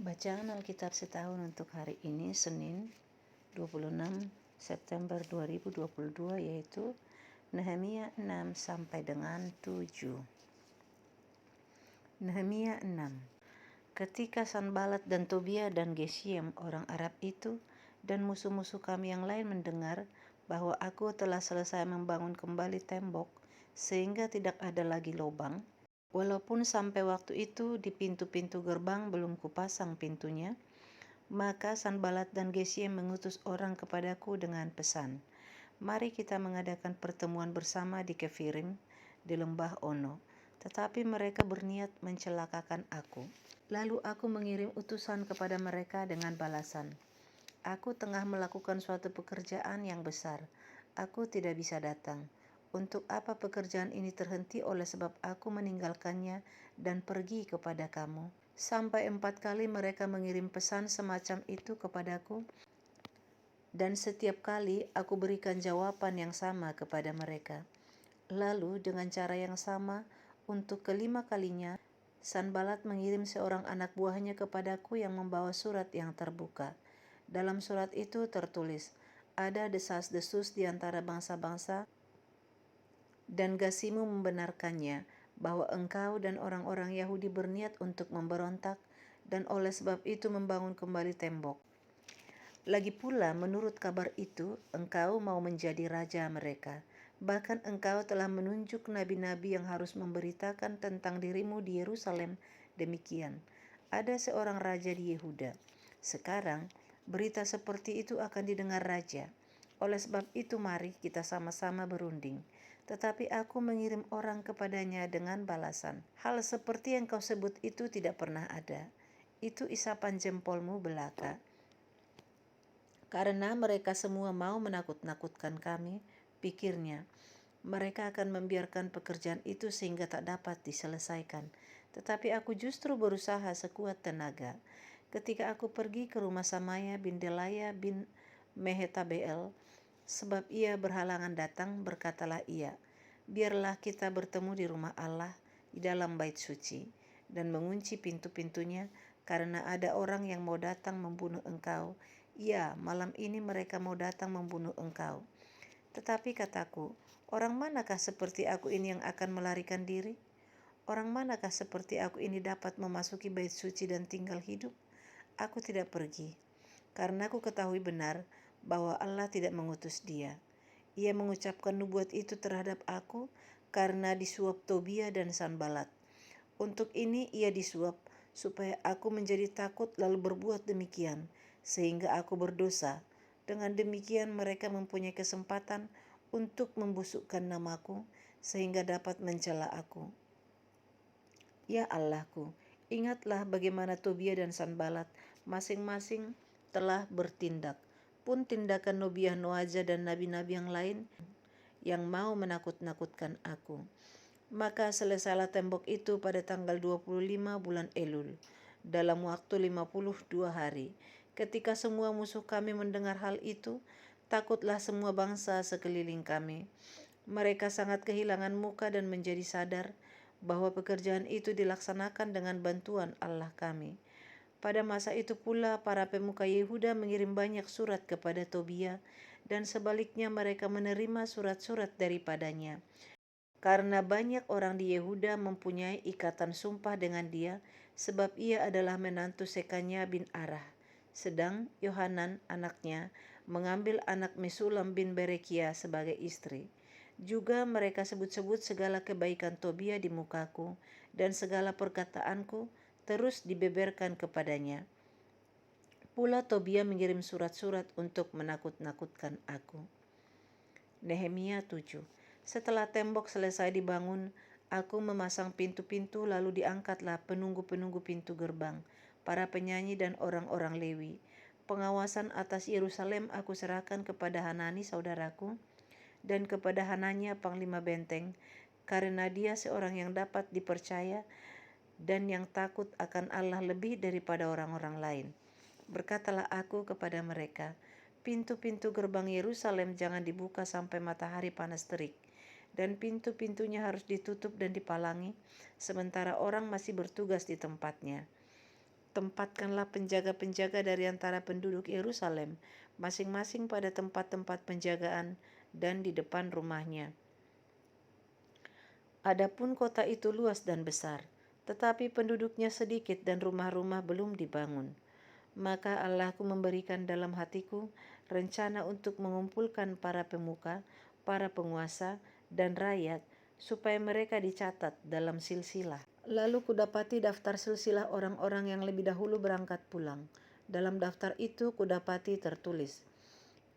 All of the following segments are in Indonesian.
Bacaan Alkitab setahun untuk hari ini Senin 26 September 2022 yaitu Nehemia 6 sampai dengan 7. Nehemia 6. Ketika Sanbalat dan Tobia dan Geshem orang Arab itu dan musuh-musuh kami yang lain mendengar bahwa aku telah selesai membangun kembali tembok sehingga tidak ada lagi lubang, walaupun sampai waktu itu di pintu-pintu gerbang belum kupasang pintunya, maka Sanbalat dan Geshem mengutus orang kepadaku dengan pesan, "Mari kita mengadakan pertemuan bersama di Kefirim di lembah Ono." Tetapi mereka berniat mencelakakan aku. Lalu aku mengirim utusan kepada mereka dengan balasan, "Aku tengah melakukan suatu pekerjaan yang besar. Aku tidak bisa datang. Untuk apa pekerjaan ini terhenti oleh sebab aku meninggalkannya dan pergi kepada kamu?" Sampai 4 kali mereka mengirim pesan semacam itu kepadaku, dan setiap kali aku berikan jawaban yang sama kepada mereka. Lalu dengan cara yang sama, untuk kelima kalinya, Sanbalat mengirim seorang anak buahnya kepadaku yang membawa surat yang terbuka. Dalam surat itu tertulis, ada desas-desus di antara bangsa-bangsa, dan Gasimu membenarkannya, bahwa engkau dan orang-orang Yahudi berniat untuk memberontak, dan oleh sebab itu membangun kembali tembok. Lagi pula menurut kabar itu, engkau mau menjadi raja mereka. Bahkan engkau telah menunjuk nabi-nabi yang harus memberitakan tentang dirimu di Yerusalem demikian, ada seorang raja di Yehuda. Sekarang berita seperti itu akan didengar raja. Oleh sebab itu mari kita sama-sama berunding. Tetapi aku mengirim orang kepadanya dengan balasan, hal seperti yang kau sebut itu tidak pernah ada. Itu isapan jempolmu belaka. Karena mereka semua mau menakut-nakutkan kami, pikirnya, mereka akan membiarkan pekerjaan itu sehingga tak dapat diselesaikan. Tetapi aku justru berusaha sekuat tenaga. Ketika aku pergi ke rumah Samaya bin Delaya bin Mehetabeel, sebab ia berhalangan datang, berkatalah ia, "Biarlah kita bertemu di rumah Allah di dalam bait suci, dan mengunci pintu-pintunya, karena ada orang yang mau datang membunuh engkau. Ya, malam ini mereka mau datang membunuh engkau." Tetapi kataku, orang manakah seperti aku ini yang akan melarikan diri? Orang manakah seperti aku ini dapat memasuki bait suci dan tinggal hidup? Aku tidak pergi, karena aku ketahui benar bahwa Allah tidak mengutus dia. Ia mengucapkan nubuat itu terhadap aku karena disuap Tobia dan Sanbalat. Untuk ini ia disuap, supaya aku menjadi takut lalu berbuat demikian, sehingga aku berdosa. Dengan demikian mereka mempunyai kesempatan untuk membusukkan namaku, sehingga dapat mencela aku. Ya Allahku, ingatlah bagaimana Tobia dan Sanbalat masing-masing telah bertindak, pun tindakan Nobiah, Noaja dan nabi-nabi yang lain yang mau menakut-nakutkan aku. Maka selesailah tembok itu pada tanggal 25 bulan Elul, dalam waktu 52 hari. Ketika semua musuh kami mendengar hal itu, takutlah semua bangsa sekeliling kami. Mereka sangat kehilangan muka dan menjadi sadar bahwa pekerjaan itu dilaksanakan dengan bantuan Allah kami. Pada masa itu pula para pemuka Yehuda mengirim banyak surat kepada Tobia, dan sebaliknya mereka menerima surat-surat daripadanya. Karena banyak orang di Yehuda mempunyai ikatan sumpah dengan dia, sebab ia adalah menantu Sekanya bin Arah. Sedang Yohanan anaknya mengambil anak Mesulam bin Berekia sebagai istri. Juga mereka sebut-sebut segala kebaikan Tobia di mukaku, dan segala perkataanku terus dibeberkan kepadanya. Pula Tobia mengirim surat-surat untuk menakut-nakutkan aku. Nehemia 7. Setelah tembok selesai dibangun, aku memasang pintu-pintu, lalu diangkatlah penunggu-penunggu pintu gerbang, para penyanyi dan orang-orang Lewi. Pengawasan atas Yerusalem aku serahkan kepada Hanani saudaraku, dan kepada Hananya panglima benteng, karena dia seorang yang dapat dipercaya dan yang takut akan Allah lebih daripada orang-orang lain. Berkatalah aku kepada mereka, pintu-pintu gerbang Yerusalem jangan dibuka sampai matahari panas terik, dan pintu-pintunya harus ditutup dan dipalangi, sementara orang masih bertugas di tempatnya. Tempatkanlah penjaga-penjaga dari antara penduduk Yerusalem, masing-masing pada tempat-tempat penjagaan dan di depan rumahnya. Adapun kota itu luas dan besar, tetapi penduduknya sedikit dan rumah-rumah belum dibangun. Maka Allahku memberikan dalam hatiku rencana untuk mengumpulkan para pemuka, para penguasa, dan rakyat, supaya mereka dicatat dalam silsilah. Lalu kudapati daftar silsilah orang-orang yang lebih dahulu berangkat pulang. Dalam daftar itu kudapati tertulis,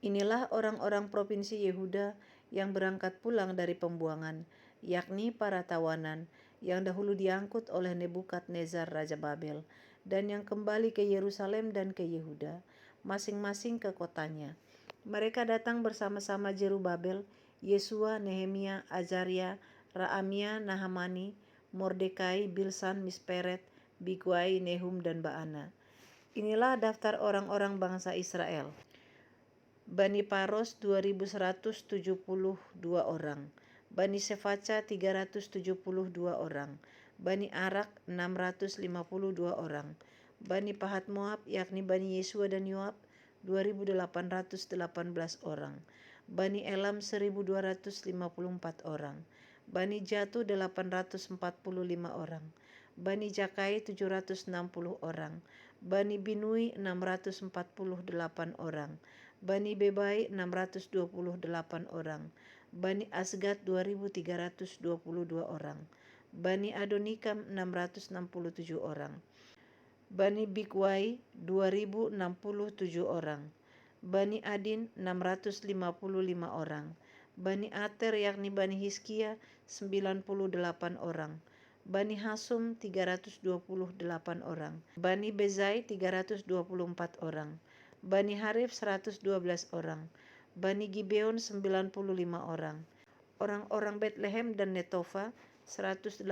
inilah orang-orang provinsi Yehuda yang berangkat pulang dari pembuangan, yakni para tawanan yang dahulu diangkut oleh Nebukadnezar Raja Babel, dan yang kembali ke Yerusalem dan ke Yehuda, masing-masing ke kotanya. Mereka datang bersama-sama Jerubabel, Yesua, Nehemia, Azaria, Raamia, Nahamani, Mordekai, Bilsan, Misperet, Bigwai, Nehum, dan Baana. Inilah daftar orang-orang bangsa Israel. Bani Paros 2172 orang. Bani Sefaca 372 orang. Bani Arak 652 orang. Bani Pahat Moab yakni Bani Yesua dan Yoab 2818 orang. Bani Elam 1254 orang. Bani Jatu 845 orang. Bani Jakai 760 orang. Bani Binui 648 orang. Bani Bebai 628 orang. Bani Asgad 2322 orang. Bani Adonikam 667 orang. Bani Bigwai 2067 orang. Bani Adin 655 orang. Bani Ater yakni Bani Hizkia 98 orang. Bani Hasum 328 orang. Bani Bezai 324 orang. Bani Harif 112 orang. Bani Gibeon 95 orang. Orang-orang Betlehem dan Netofa 188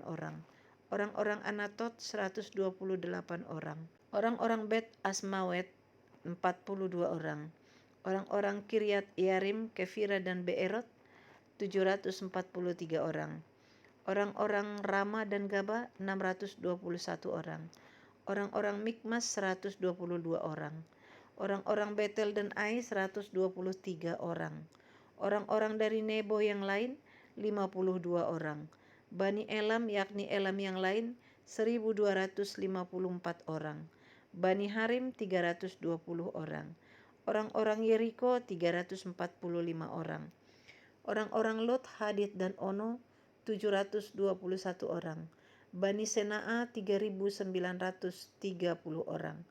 orang. Orang-orang Anatot 128 orang. Orang-orang Bet Asmawet 42 orang. Orang-orang Kiryat Yarim, Kefira, dan Beerot 743 orang. Orang-orang Rama dan Gaba 621 orang. Orang-orang Mikmas 122 orang. Orang-orang Betel dan Ai 123 orang. Orang-orang dari Nebo yang lain 52 orang. Bani Elam yakni Elam yang lain 1254 orang. Bani Harim 320 orang. Orang-orang Yeriko 345 orang. Orang-orang Lot, Hadid, dan Ono 721 orang. Bani Senaa 3930 orang.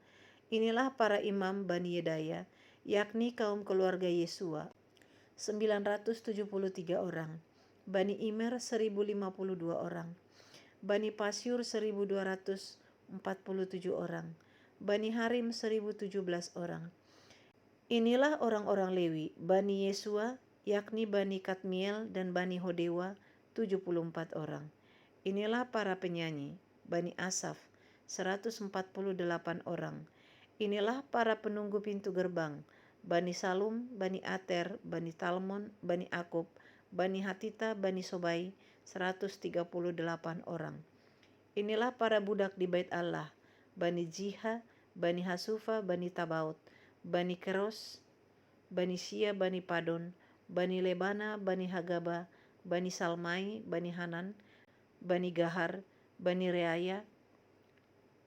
Inilah para imam Bani Yedaya, yakni kaum keluarga Yesua 973 orang. Bani Imer 1052 orang. Bani Pasyur 1247 orang. Bani Harim 1017 orang. Inilah orang-orang Lewi, Bani Yesua, yakni Bani Kadmiel dan Bani Hodewa, 74 orang. Inilah para penyanyi, Bani Asaf, 148 orang. Inilah para penunggu pintu gerbang, Bani Salum, Bani Ater, Bani Talmon, Bani Akub, Bani Hatita, Bani Sobai, 138 orang. Inilah para budak di bait Allah, Bani Jiha, Bani Hasufa, Bani Tabaut, Bani Keros, Bani Sia, Bani Padon, Bani Lebana, Bani Hagaba, Bani Salmai, Bani Hanan, Bani Gahar, Bani Reaya,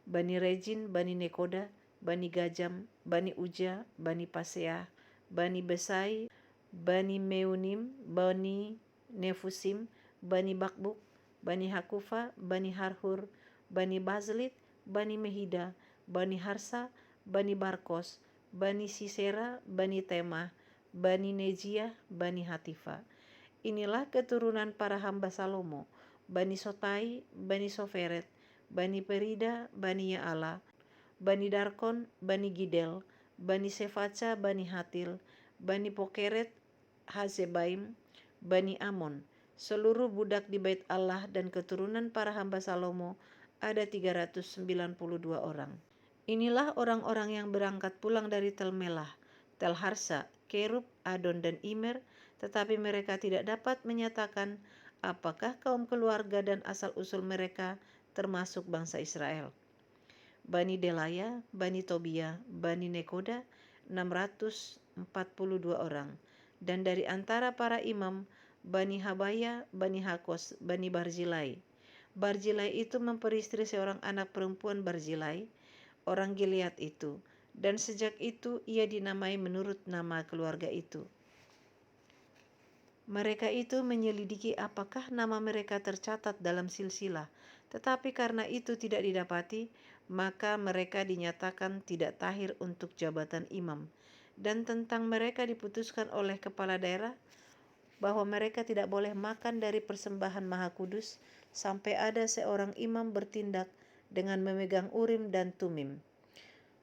Bani Rejin, Bani Nekoda, Bani Gajam, Bani Uja, Bani Paseah, Bani Besai, Bani Meunim, Bani Nefusim, Bani Bakbuk, Bani Hakufa, Bani Harhur, Bani Bazlit, Bani Mehida, Bani Harsa, Bani Barkos, Bani Sisera, Bani Temah, Bani Nejiah, Bani Hatifa. Inilah keturunan para hamba Salomo, Bani Sotai, Bani Soferet, Bani Perida, Bani Yaala, Bani Darkon, Bani Gidel, Bani Sefaca, Bani Hatil, Bani Pokeret, Hazebaim, Bani Amon. Seluruh budak di bait Allah dan keturunan para hamba Salomo ada 392 orang. Inilah orang-orang yang berangkat pulang dari Tel Melah, Tel Harsa, Kerub, Adon, dan Imer, tetapi mereka tidak dapat menyatakan apakah kaum keluarga dan asal-usul mereka termasuk bangsa Israel. Bani Delaya, Bani Tobia, Bani Nekoda 642 orang. Dan dari antara para imam, Bani Habaya, Bani Hakos, Bani Barzilai. Barzilai itu memperistri seorang anak perempuan Barzilai, orang Gilead itu. Dan sejak itu ia dinamai menurut nama keluarga itu. Mereka itu menyelidiki apakah nama mereka tercatat dalam silsilah, tetapi karena itu tidak didapati, maka mereka dinyatakan tidak tahir untuk jabatan imam. Dan tentang mereka diputuskan oleh kepala daerah bahwa mereka tidak boleh makan dari persembahan Maha Kudus sampai ada seorang imam bertindak dengan memegang Urim dan Tumim.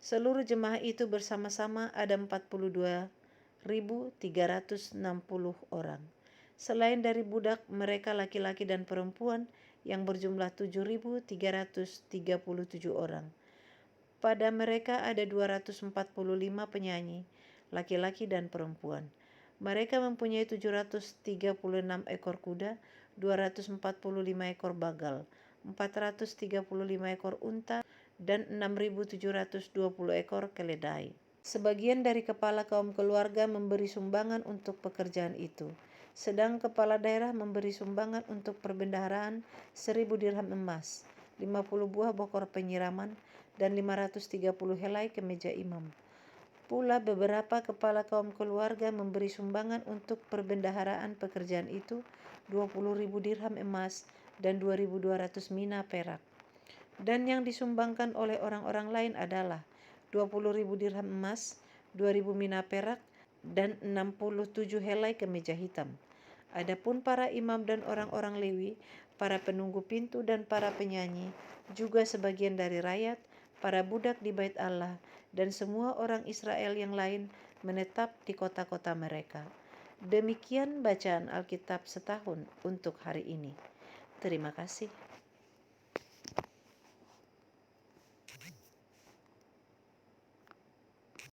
Seluruh jemaah itu bersama-sama ada 42.360 orang. Selain dari budak, mereka laki-laki dan perempuan yang berjumlah 7.337 orang. Pada mereka ada 245 penyanyi, laki-laki dan perempuan. Mereka mempunyai 736 ekor kuda, 245 ekor bagal, 435 ekor unta, dan 6.720 ekor keledai. Sebagian dari kepala kaum keluarga memberi sumbangan untuk pekerjaan itu, sedang kepala daerah memberi sumbangan untuk perbendaharaan 1.000 dirham emas, 50 buah bokor penyiraman, dan 530 helai kemeja imam. Pula beberapa kepala kaum keluarga memberi sumbangan untuk perbendaharaan pekerjaan itu 20.000 dirham emas dan 2.200 mina perak. Dan yang disumbangkan oleh orang-orang lain adalah 20.000 dirham emas, 2.000 mina perak, dan 67 helai kemeja hitam. Adapun para imam dan orang-orang Lewi, para penunggu pintu dan para penyanyi, juga sebagian dari rakyat, para budak di Bait Allah, dan semua orang Israel yang lain menetap di kota-kota mereka. Demikian bacaan Alkitab setahun untuk hari ini. Terima kasih.